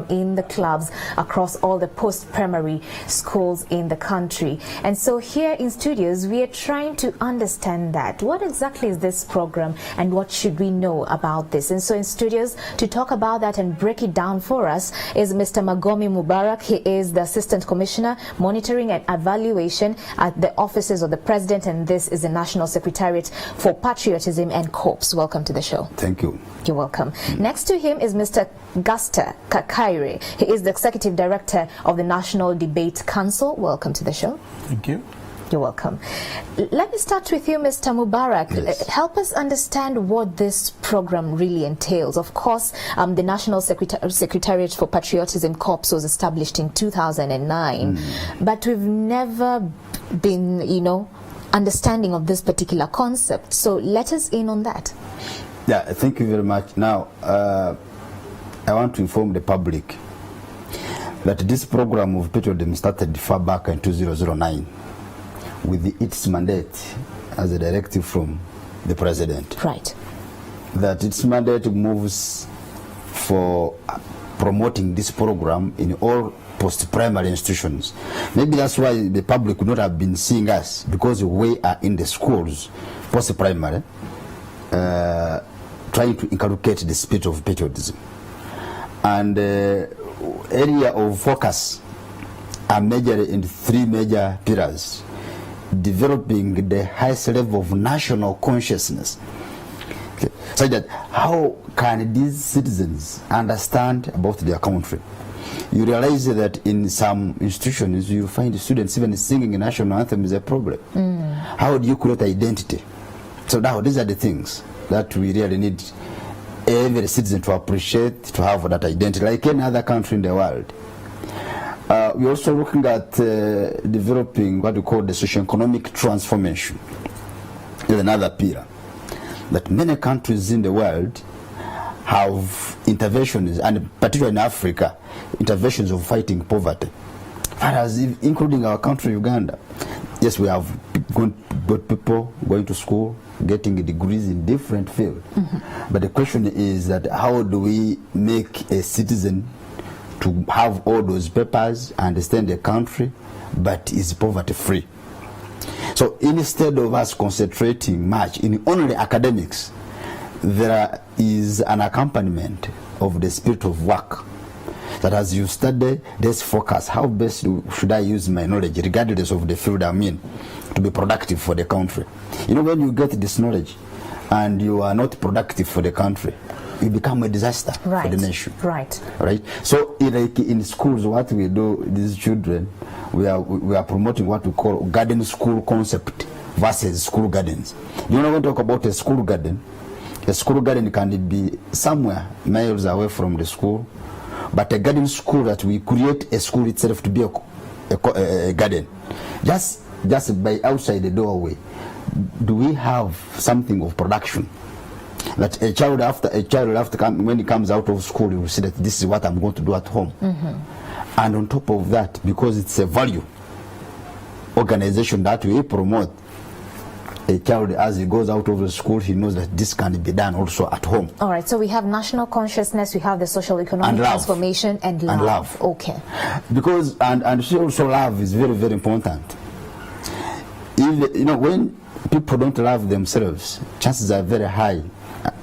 in the clubs across all the post-primary schools in the country. And so here in studios, we are trying to understand that. What exactly is this program and what should we know about this? And so in studios to talk about that and break it down for us is Mr. Magomi Mubarak. He is the Assistant Commissioner, Monitoring and Evaluation at the offices of the President, and this is the National Secretariat for Patriotism and Corps. Welcome to the show. Thank you. You're welcome. Next to him is Mr. Guster Kakai. He is the Executive Director of the National Debate Council. Welcome to the show. Thank you. You're welcome. Let me start with you, Mr. Mubarak. Yes. Help us understand what this program really entails. Of course, the National Secretariat for Patriotism Corps was established in 2009, but we've never been, understanding of this particular concept. So let us in on that. Yeah, thank you very much. Now, I want to inform the public that this program of patriotism started far back in 2009 with its mandate as a directive from the President. Right. That its mandate moves for promoting this program in all post-primary institutions. Maybe that's why the public would not have been seeing us, because we are in the schools, post-primary, trying to inculcate the spirit of patriotism. And area of focus are measured in three major pillars: developing the highest level of national consciousness, so that how can these citizens understand about their country. You realize that in some institutions you find students even singing a national anthem is a problem. How do you create identity? So now these are the things that we really need every citizen to appreciate, to have that identity, like any other country in the world. We're also looking at developing what we call the socio-economic transformation. Is another pillar. That many countries in the world have interventions, and particularly in Africa, interventions of fighting poverty. Whereas, including our country, Uganda, yes, we have got people going to school, getting degrees in different fields. But the question is that how do we make a citizen to have all those papers, understand the country, but is poverty free? So instead of us concentrating much in only academics, there is an accompaniment of the spirit of work. That as you study, let's focus. How best should I use my knowledge, regardless of the field I'm in, to be productive for the country? When you get this knowledge and you are not productive for the country, you become a disaster for the nation. Right. So in schools, what we do, these children, we are promoting what we call garden school concept versus school gardens. When we talk about a school garden can be somewhere miles away from the school, but a garden school, that we create a school itself to be a garden. Just by outside the doorway, do we have something of production? That a child after when he comes out of school, he will see that this is what I'm going to do at home. And on top of that, because it's a value organization that we promote, a child, as he goes out of the school, he knows that this can be done also at home. All right, so we have national consciousness, we have the social economic transformation, and love. Okay. Because, and also love is very, very important. If, when people don't love themselves, chances are very high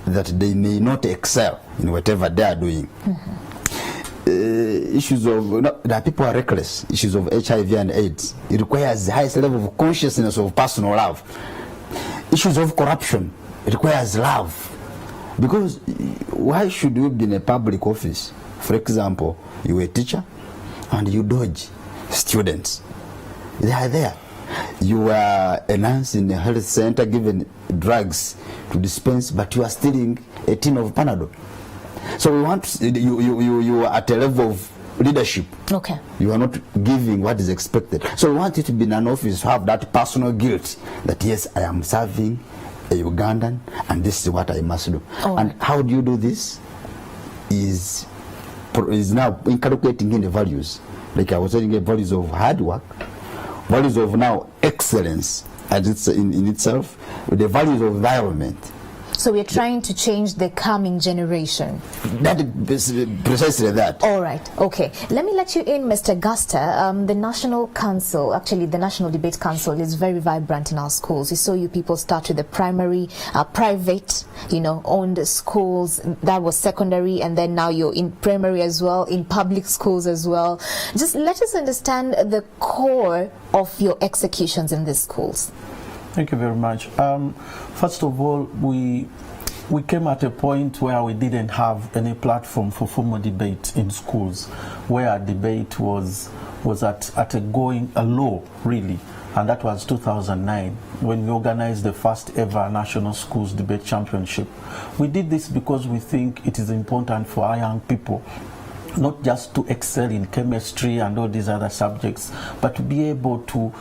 that they may not excel in whatever they are doing. Issues of, that people are reckless, issues of HIV and AIDS, it requires the highest level of consciousness of personal love. Issues of corruption, it requires love. Because why should you be in a public office? For example, you're a teacher and you dodge students. They are there. You are a nurse in a health center given drugs to dispense, but you are stealing a tin of Panadol. So we want you are at a level of leadership. Okay. You are not giving what is expected. So we want you to be in an office, have that personal guilt that yes, I am serving a Ugandan and this is what I must do. And how do you do this? Is now inculcating in the values. Like I was saying, the values of hard work, values of now excellence as it's in itself, the values of environment. So we're trying to change the coming generation. That is precisely that. All right. Okay. Let me let you in, Mr. Guster. The National Council, actually the National Debate Council, is very vibrant in our schools. We saw you people start with the primary, private, owned schools. That was secondary, and then now you're in primary as well, in public schools as well. Just let us understand the core of your executions in these schools. Thank you very much. First of all, we came at a point where we didn't have any platform for formal debate in schools, where debate was at a low, really. And that was 2009, when we organized the first ever National Schools Debate Championship. We did this because we think it is important for our young people not just to excel in chemistry and all these other subjects, but to be able to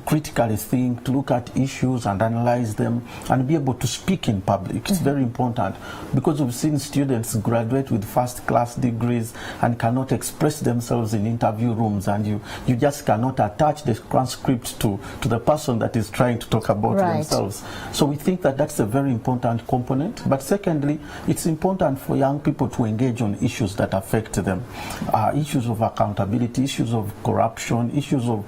critically think, to look at issues and analyze them, and be able to speak in public. It's very important, because we've seen students graduate with first-class degrees and cannot express themselves in interview rooms, and you just cannot attach the transcript to the person that is trying to talk about themselves. So we think that that's a very important component. But secondly, it's important for young people to engage on issues that affect them, issues of accountability, issues of corruption, issues of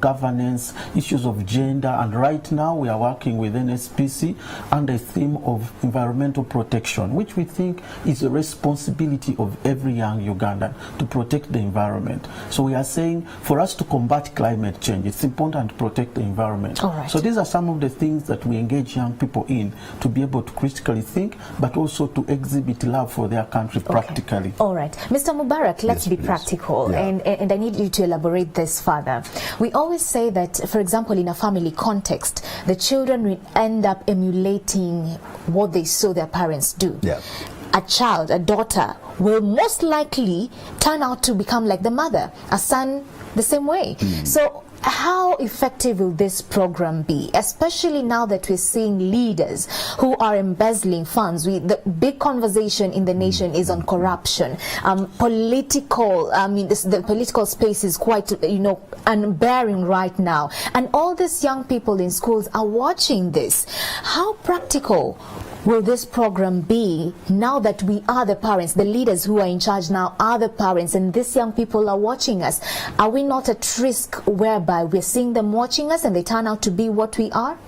governance, issues of gender. And right now we are working with NSPC on the theme of environmental protection, which we think is a responsibility of every young Ugandan to protect the environment. So we are saying, for us to combat climate change, it's important to protect the environment. So these are some of the things that we engage young people in, to be able to critically think, but also to exhibit love for their country practically. All right. Mr. Mubarak, let's be practical, and I need you to elaborate this further. We always say that, for example, in a family context, the children will end up emulating what they saw their parents do. A child, a daughter, will most likely turn out to become like the mother, a son the same way. So how effective will this program be, especially now that we're seeing leaders who are embezzling funds? The big conversation in the nation is on corruption. The political space is quite, unbearing right now. And all these young people in schools are watching this. How practical will this program be now that we are the parents? The leaders who are in charge now are the parents, and these young people are watching us. Are we not at risk whereby we're seeing them watching us and they turn out to be what we are?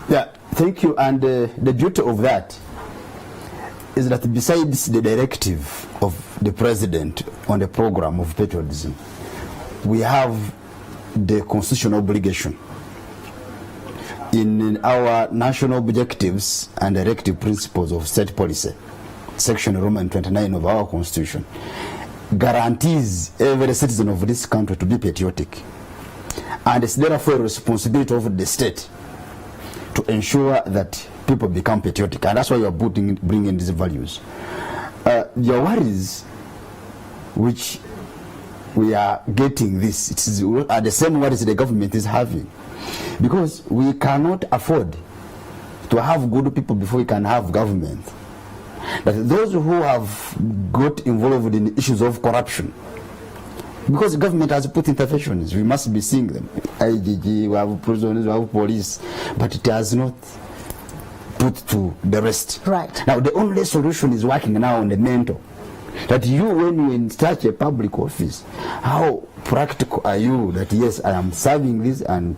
Yeah, thank you. And the beauty of that is that besides the directive of the president on the program of patriotism, we have the constitutional obligation in our national objectives and directive principles of state policy. Section Roman 29 of our constitution guarantees every citizen of this country to be patriotic, and it's therefore a responsibility of the state to ensure that people become patriotic, and that's why you are bringing these values. Your worries, which we are getting this, are the same worries the government is having, because we cannot afford to have good people before we can have government. But those who have got involved in issues of corruption, because the government has put interventions, we must be seeing them. IGG, we have prisons, we have police, but it has not put to the rest. Now the only solution is working now on the mental. That you, when you in such a public office, how practical are you that yes, I am serving this, and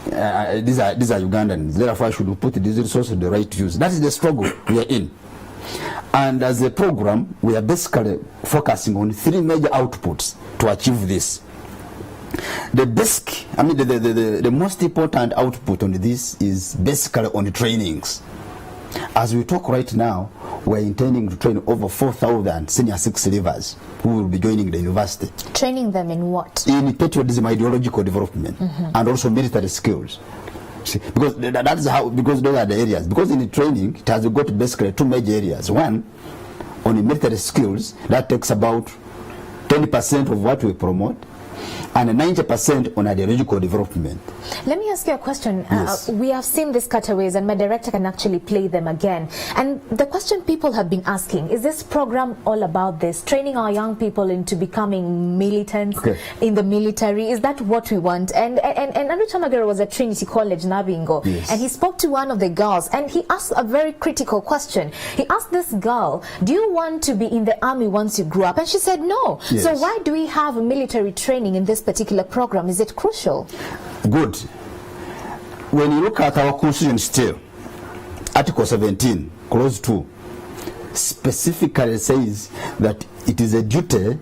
these are Ugandans, therefore I should put these resources to the right use. That is the struggle we are in. And as a program, we are basically focusing on three major outputs to achieve this. The most important output on this is basically on the trainings. As we talk right now, we're intending to train over 4,000 senior 6 leavers who will be joining the university. Training them in what? In patriotism, ideological development, and also military skills. See, because that is how, because those are the areas. Because in the training, it has got basically two major areas. One, on the military skills, that takes about 20% of what we promote. and 90% on ideological development. Let me ask you a question. Yes. We have seen these cutaways, and my director can actually play them again. And the question people have been asking, is this program all about this, training our young people into becoming militants in the military? Is that what we want? And Andrew Chamagero was at Trinity College, Nabingo, and he spoke to one of the girls, and he asked a very critical question. He asked this girl, do you want to be in the army once you grow up? And she said no. Yes. So why do we have military training in this particular program? Is it crucial? Good. When you look at our constitution still, Article 17, Clause 2, specifically says that it is a duty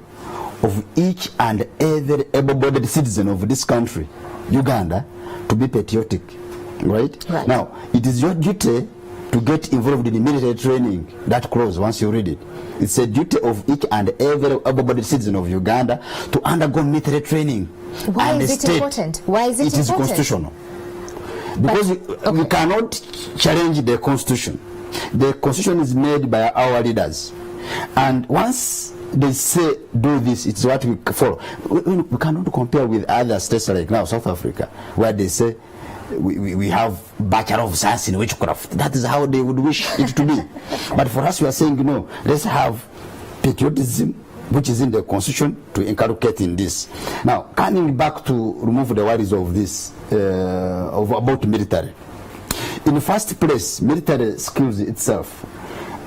of each and every able-bodied citizen of this country, Uganda, to be patriotic. Right? Now, it is your duty to get involved in the military training. That clause, once you read it, it's a duty of each and every able-bodied citizen of Uganda to undergo military training. Why is it important? Why is it important? It is constitutional. Because we cannot challenge the constitution. The constitution is made by our leaders. And once they say do this, it's what we follow. We cannot compare with other states like now South Africa, where they say we have Bachelor of Science in witchcraft. That is how they would wish it to be. But for us, we are saying, no, let's have patriotism, which is in the constitution, to inculcate in this. Now, coming back to remove the worries of this, about military. In the first place, military skills itself,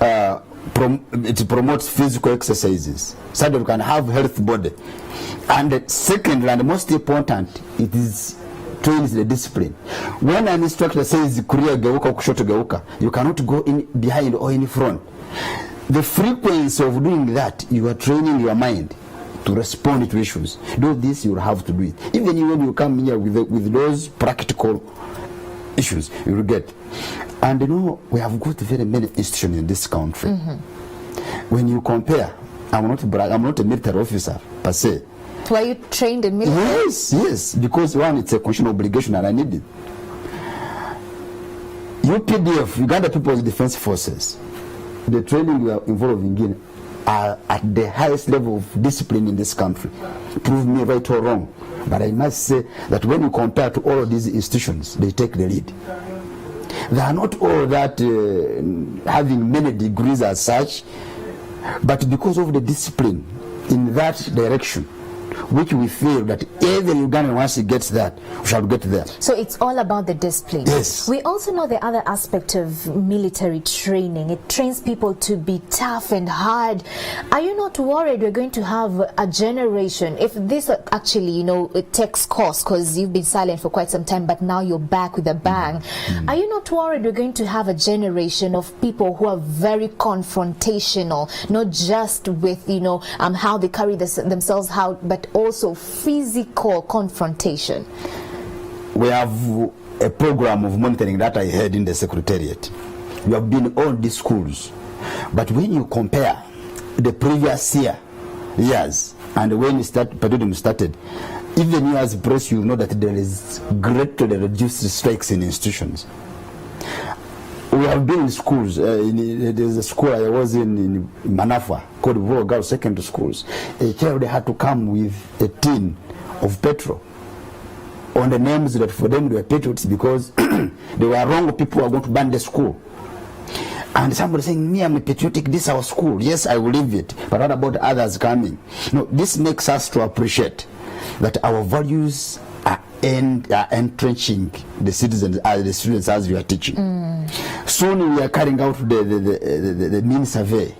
it promotes physical exercises, so that you can have healthy body. And secondly, and most important, it is trains the discipline. When an instructor says kulia geuka kushoto geuka, you cannot go in behind or in front. The frequency of doing that, you are training your mind to respond to issues. Do this, you will have to do it. Even when you come here with those practical issues, you will get. And you know, we have got very many institutions in this country. When you compare, I'm not a military officer per se. Were you trained in military? Yes, because one, it's a constitutional obligation and I need it. UPDF, Uganda People's Defense Forces, the training we are involved in are at the highest level of discipline in this country. Prove me right or wrong. But I must say that when you compare to all of these institutions, they take the lead. They are not all that having many degrees as such, but because of the discipline in that direction, which we feel that every Ugandan, once he gets that, we shall get there. So it's all about the discipline. Yes. We also know the other aspect of military training. It trains people to be tough and hard. Are you not worried we're going to have a generation, if this actually, you know, it takes course, because you've been silent for quite some time, but now you're back with a bang. Are you not worried we're going to have a generation of people who are very confrontational, not just with, you know, how they carry themselves out, but also physical confrontation? We have a program of monitoring that I heard in the Secretariat. We have been on these schools, but when you compare the previous years and when patriotism started, even you as press, you know that there is greatly reduced strikes in institutions. We have been in schools. There's a school I was in Manafa called Rural Girls Secondary Schools. A child had to come with a tin of petrol on the names that for them they were patriots because they were wrong people who are going to ban the school. And somebody saying, me, I'm a patriotic, this is our school. Yes, I will leave it. But what about others coming? No, this makes us to appreciate that our values are entrenching the citizens, the students as we are teaching. Soon we are carrying out the mean survey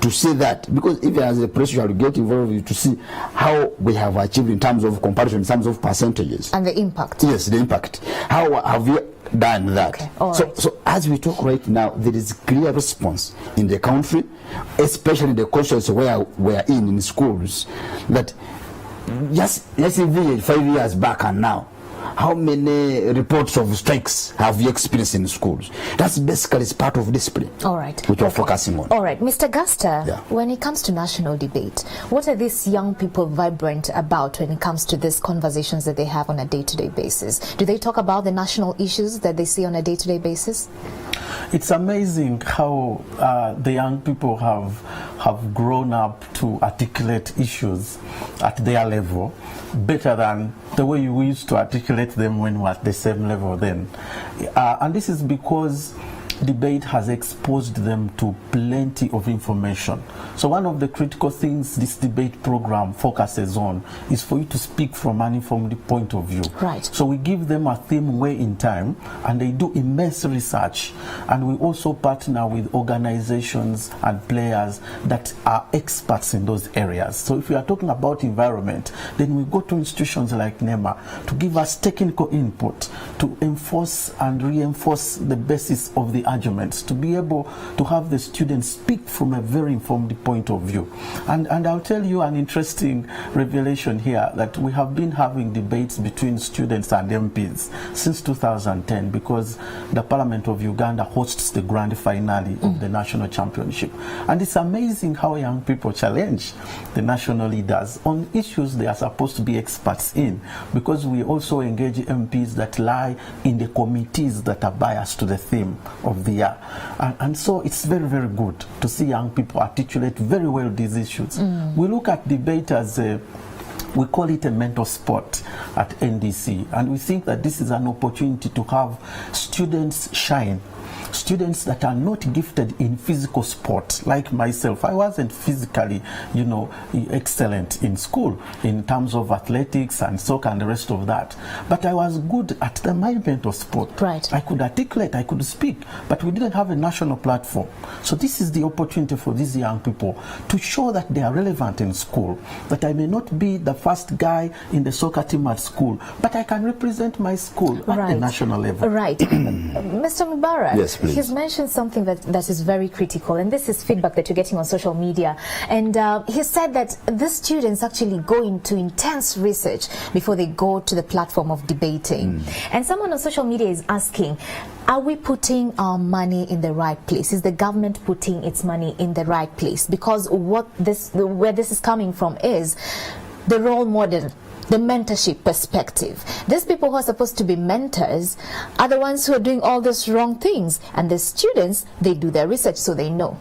to see that, because even as a press you have to get involved to see how we have achieved in terms of comparison, in terms of percentages. And the impact. Yes, the impact. How have we done that? Okay, so as we talk right now, there is clear response in the country, especially the constituency where we are in schools, that just let's say 5 years back and now, how many reports of strikes have you experienced in schools? That's basically part of discipline. All right. Which we're focusing on. All right. Mr. Gaster, when it comes to national debate, what are these young people vibrant about when it comes to these conversations that they have on a day-to-day basis? Do they talk about the national issues that they see on a day-to-day basis? It's amazing how the young people have have grown up to articulate issues at their level better than the way we used to articulate them when we were at the same level then. And this is because debate has exposed them to plenty of information. So one of the critical things this debate program focuses on is for you to speak from an informed point of view. Right. So we give them a theme way in time, and they do immense research. And we also partner with organizations and players that are experts in those areas. So if we are talking about environment, then we go to institutions like NEMA to give us technical input to enforce and reinforce the basis of the arguments, to be able to have the students speak from a very informed point of view. And I'll tell you an interesting revelation here, that we have been having debates between students and MPs since 2010, because the Parliament of Uganda hosts the grand finale of the national championship. And it's amazing how young people challenge the national leaders on issues they are supposed to be experts in, because we also engage MPs that lie in the committees that are biased to the theme of the year. And so it's very, very good to see young people articulate very well these issues. We look at debate as we call it a mental sport at NDC, and we think that this is an opportunity to have students shine. Students that are not gifted in physical sport, like myself. I wasn't physically, excellent in school in terms of athletics and soccer and the rest of that. But I was good at the management of sport. Right. I could articulate, I could speak, but we didn't have a national platform. So this is the opportunity for these young people to show that they are relevant in school, that I may not be the first guy in the soccer team at school, but I can represent my school at the national level. Right. Mr. Mubarak, yes, please. He's mentioned something that is very critical, and this is feedback that you're getting on social media. And he said that the students actually go into intense research before they go to the platform of debating. And someone on social media is asking, are we putting our money in the right place? Is the government putting its money in the right place? Because where this is coming from is the role model, the mentorship perspective. These people who are supposed to be mentors are the ones who are doing all these wrong things, and the students, they do their research, so they know.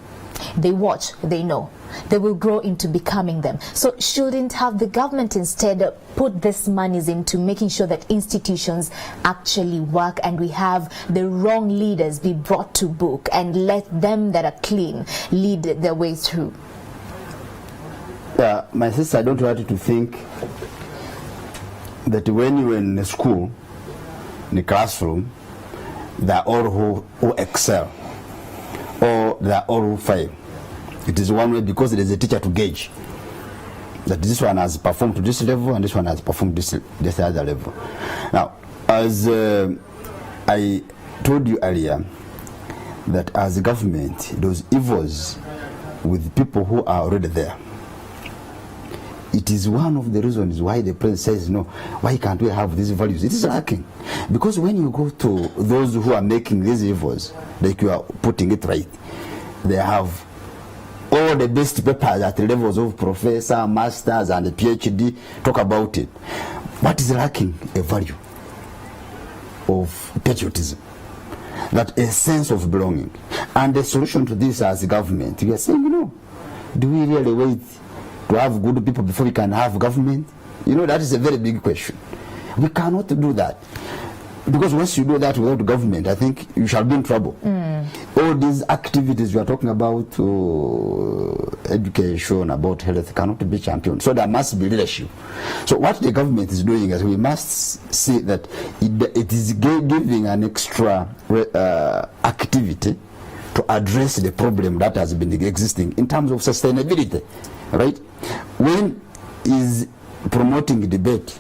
They watch, they know. They will grow into becoming them. So shouldn't have the government instead put this monies into making sure that institutions actually work, and we have the wrong leaders be brought to book, and let them that are clean lead their way through? My sister, I don't want you to think that when you're in a school, in the classroom, they are all who excel, or they are all who fail. It is one way, because there is a teacher to gauge that this one has performed to this level and this one has performed this other level. Now, as I told you earlier, that as a government, those evils with people who are already there, it is one of the reasons why the president says, no, why can't we have these values? It is lacking. Because when you go to those who are making these evils, like you are putting it right, they have all the best papers at the levels of professor, masters, and the PhD talk about it. What is lacking? A value of patriotism, that a sense of belonging. And the solution to this as a government, we are saying, do we really wait to have good people before we can have government? That is a very big question. We cannot do that, because once you do that without government, I think you shall be in trouble. All these activities you are talking about, education, about health, cannot be championed. So there must be leadership. So what the government is doing is, we must see that it is giving an extra activity to address the problem that has been existing in terms of sustainability, right? When is promoting debate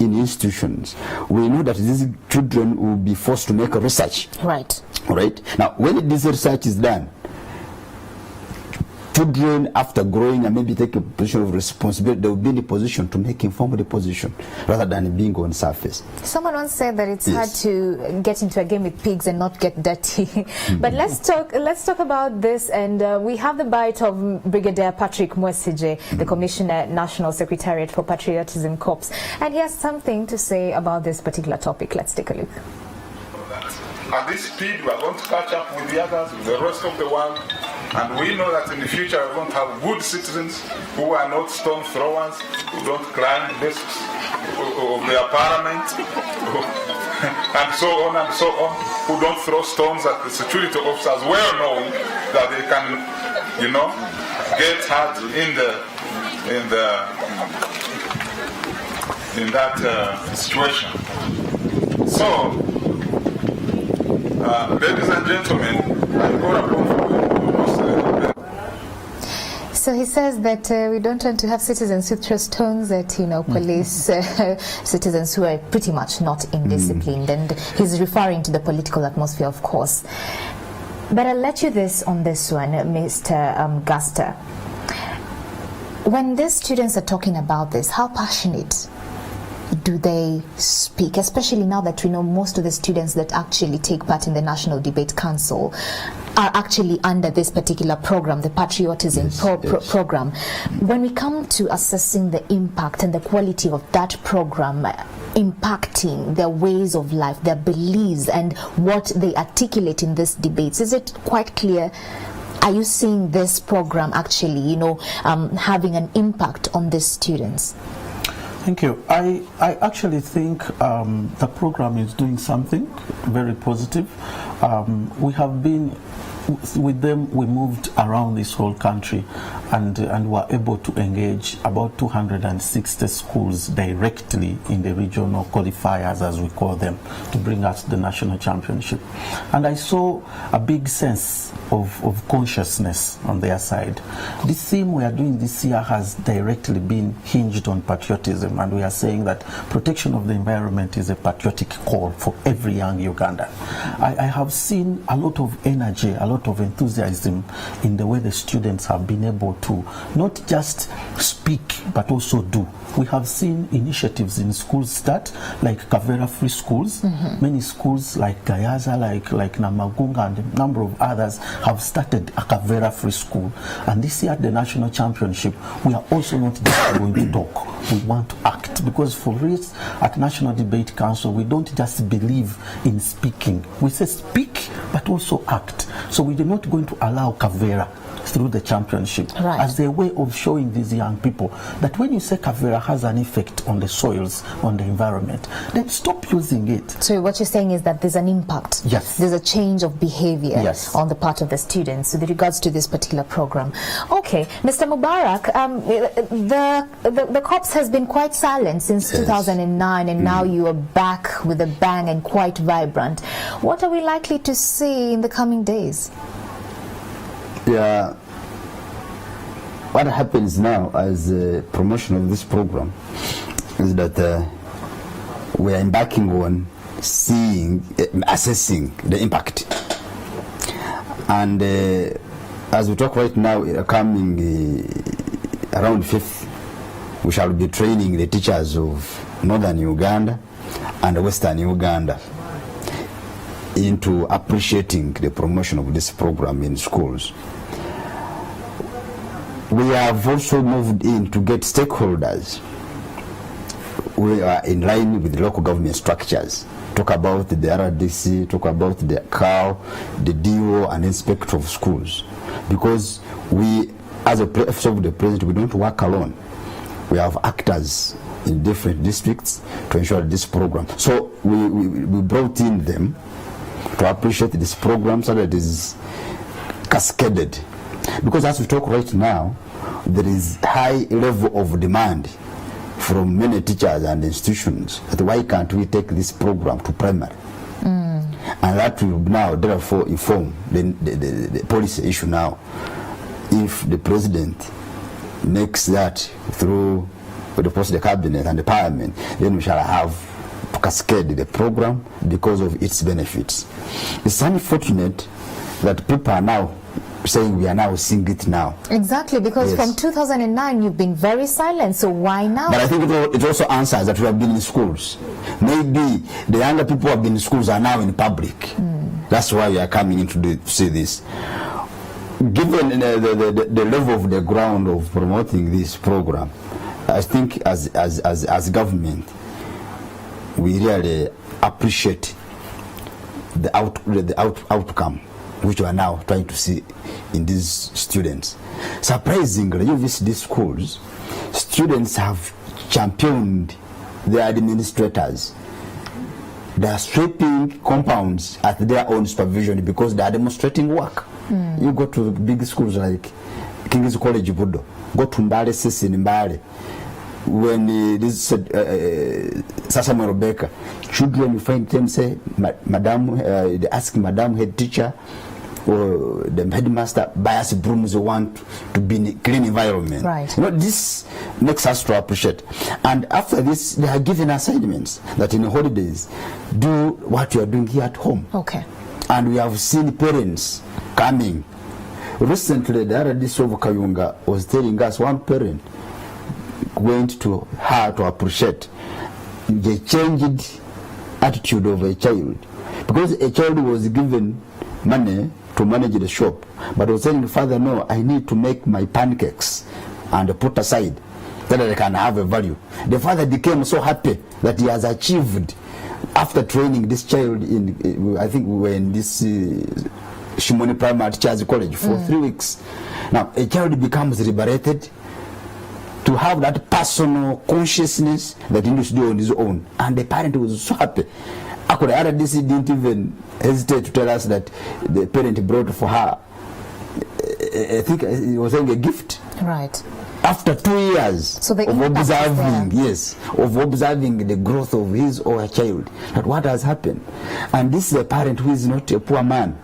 in institutions, we know that these children will be forced to make research. Right. Right. Now, when this research is done, children, after growing and maybe take a position of responsibility, they will be in a position to make informed position rather than being on surface. Someone once said that it's hard to get into a game with pigs and not get dirty. But let's talk about this, and we have the bite of Brigadier Patrick Mwesige, the Commissioner, National Secretariat for Patriotism Corps, and he has something to say about this particular topic. Let's take a look. At this speed, we are going to catch up with the others, with the rest of the world, And we know that in the future we're going to have good citizens who are not stone throwers, who don't climb desks of their parliament, and so on, who don't throw stones at the security officers, well knowing that they can, get hurt in that situation. So, ladies and gentlemen, I call upon So he says that we don't want to have citizens who throw stones at, police, citizens who are pretty much not indisciplined, and he's referring to the political atmosphere, of course. But I'll let you on this one, Mr. Guster. When these students are talking about this, how passionate do they speak, especially now that we know most of the students that actually take part in the National Debate Council are actually under this particular program, the patriotism program. When we come to assessing the impact and the quality of that program impacting their ways of life, their beliefs, and what they articulate in these debates, is it quite clear? Are you seeing this program actually, having an impact on these students? Thank you. I actually think the program is doing something very positive. We have been with them. We moved around this whole country and were able to engage about 260 schools directly in the regional qualifiers, as we call them, to bring us the national championship. And I saw a big sense of consciousness on their side. This theme we are doing this year has directly been hinged on patriotism, and we are saying that protection of the environment is a patriotic call for every young Ugandan. I have seen a lot of energy, a lot of enthusiasm in the way the students have been able to not just speak but also do. We have seen initiatives in schools start, like Kavera Free Schools. Many schools like Gayaza, like Namagunga, and a number of others have started a Kavera Free School. And this year at the National Championship, we are also not just going to talk. We want to act, because for us at National Debate Council, we don't just believe in speaking. We say speak, but also act. So we are not going to allow Kavera through the championship as a way of showing these young people that when you say Kavera has an effect on the soils, on the environment, then stop using it. So what you're saying is that there's an impact. Yes. There's a change of behavior on the part of the students with regards to this particular program. Okay, Mr. Mubarak, the COPS has been quite silent since 2009, and now you are back with a bang and quite vibrant. What are we likely to see in the coming days? Yeah, what happens now as a promotion of this program is that we are embarking on assessing the impact. And as we talk right now, coming around 5th, we shall be training the teachers of Northern Uganda and Western Uganda into appreciating the promotion of this program in schools. We have also moved in to get stakeholders. We are in line with the local government structures. Talk about the RDC, talk about the COW, the DO and inspector of schools. Because we, as a office of the president, we don't work alone. We have actors in different districts to ensure this program. So we brought in them to appreciate this program so that it is cascaded. Because as we talk right now, there is high level of demand from many teachers and institutions that why can't we take this program to primary? And that will now therefore inform the policy issue now. If the president makes that through the cabinet and the parliament, then we shall have to cascade the program because of its benefits. It's unfortunate that people are now saying we are now seeing it now. Exactly, because from 2009 you've been very silent, so why now? But I think it also answers that we have been in schools. Maybe the younger people who have been in schools are now in public. That's why we are coming in to see this. Given the level of the ground of promoting this program, I think as government, we really appreciate the outcome which we are now trying to see in these students. Surprisingly, you visit these schools, students have championed their administrators. They are sweeping compounds at their own supervision because they are demonstrating work. You go to big schools like King's College Budo, go to Mbale Sisi in Mbale. When this Sasama Rebecca, children, you find them say, Madam, they ask Madam head teacher or the headmaster, buy us brooms, we want to be in a clean environment. Right. You know, this makes us to appreciate. And after this, they are given assignments that in the holidays, do what you are doing here at home. Okay. And we have seen parents coming. Recently, the RDC of Kayunga was telling us one parent went to her to appreciate the changed attitude of a child, because a child was given money to manage the shop, but was telling the father, no, I need to make my pancakes and put aside so that I can have a value. The father became so happy that he has achieved, after training this child in, I think we were in this Shimoni Primary Teachers College for 3 weeks. Now a child becomes liberated to have that personal consciousness that he needs to do on his own, and the parent was so happy. Actually, RDC didn't even hesitate to tell us that the parent brought for her, I think he was saying, a gift. Right. After 2 years So the of observing, impact of observing the growth of his or her child, that what has happened. And this is a parent who is not a poor man.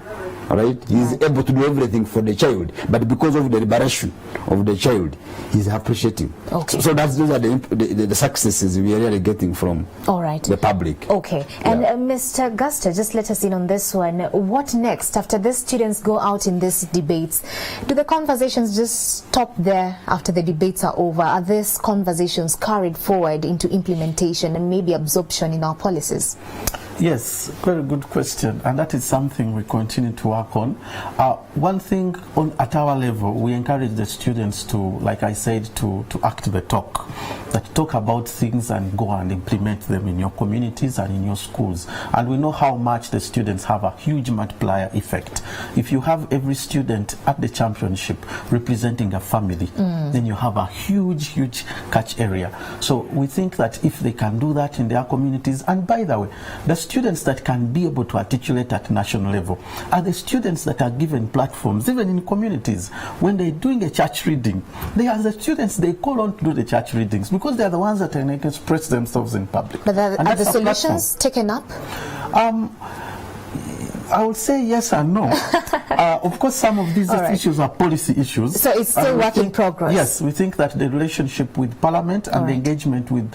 Right? He is able to do everything for the child, but because of the liberation of the child, he is appreciating. Okay. So those are the successes we are really getting from the public. Okay. And Mr. Guster, just let us in on this one. What next after the students go out in these debates? Do the conversations just stop there after the debates are over? Are these conversations carried forward into implementation and maybe absorption in our policies? Yes, very good question, and that is something we continue to work on. One thing at our level, we encourage the students to, like I said, to act the talk, that talk about things and go and implement them in your communities and in your schools. And we know how much the students have a huge multiplier effect. If you have every student at the championship representing a family, then you have a huge catch area. So we think that if they can do that in their communities, and by the way, the students that can be able to articulate at national level are the students that are given platforms, even in communities. When they're doing a church reading, they are the students they call on to do the church readings because they are the ones that can express themselves in public. But are the solutions taken up? I would say yes and no. Of course, some of these issues are policy issues. So it's still work in progress. Yes, we think that the relationship with Parliament and the engagement with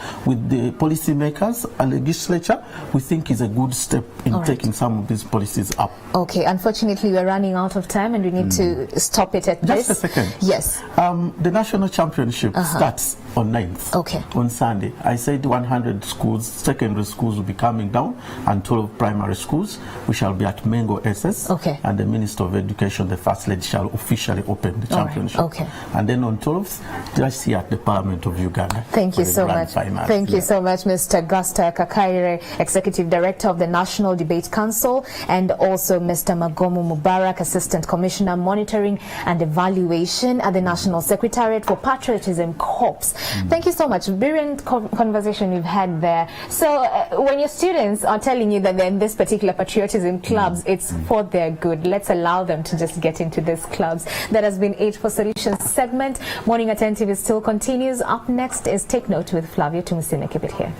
the policymakers and legislature, we think is a good step in taking some of these policies up. Okay, unfortunately, we're running out of time and we need to stop it at this. Just a second. Yes. The national championship starts on 9th. Okay. On Sunday. I said 100 schools, secondary schools will be coming down and 12 primary schools. We shall be at Mengo SS. Okay. And the Minister of Education, the First Lady, shall officially open the championship. Okay. And then on 12th, just here at the Parliament of Uganda. Thank you so much. Thank you so much, Mr. Guster Kakaire, Executive Director of the National Debate Council, and also Mr. Magomu Mubarak, Assistant Commissioner Monitoring and Evaluation at the National Secretariat for Patriotism Corps. Thank you so much. Brilliant conversation we've had there. So when your students are telling you that they're in this particular patriotism clubs, it's for their good. Let's allow them to just get into these clubs. That has been it for Solutions segment. Morning Attentive still continues. Up next is Take Note with Flavio Tumusime. Keep it here.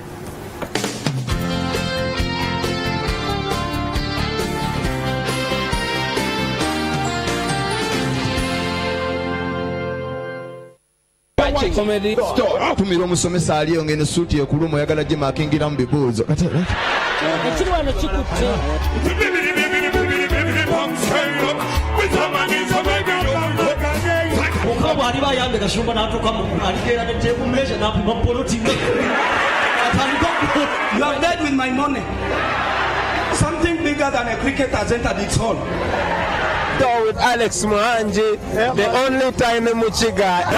Comedy store. Atumira omusomesa aliyo ngene suti ekulumu yagala gye makingira mu bibuuzo. Ekirwana kikutte. Okaba ali bayambe kashumba n'atuuka mu aligera ne tebu measure n'apima poloti. You are dead with my money. Something bigger than a cricket has entered its hall. With Alex Muhanji, the only time in Muchiga.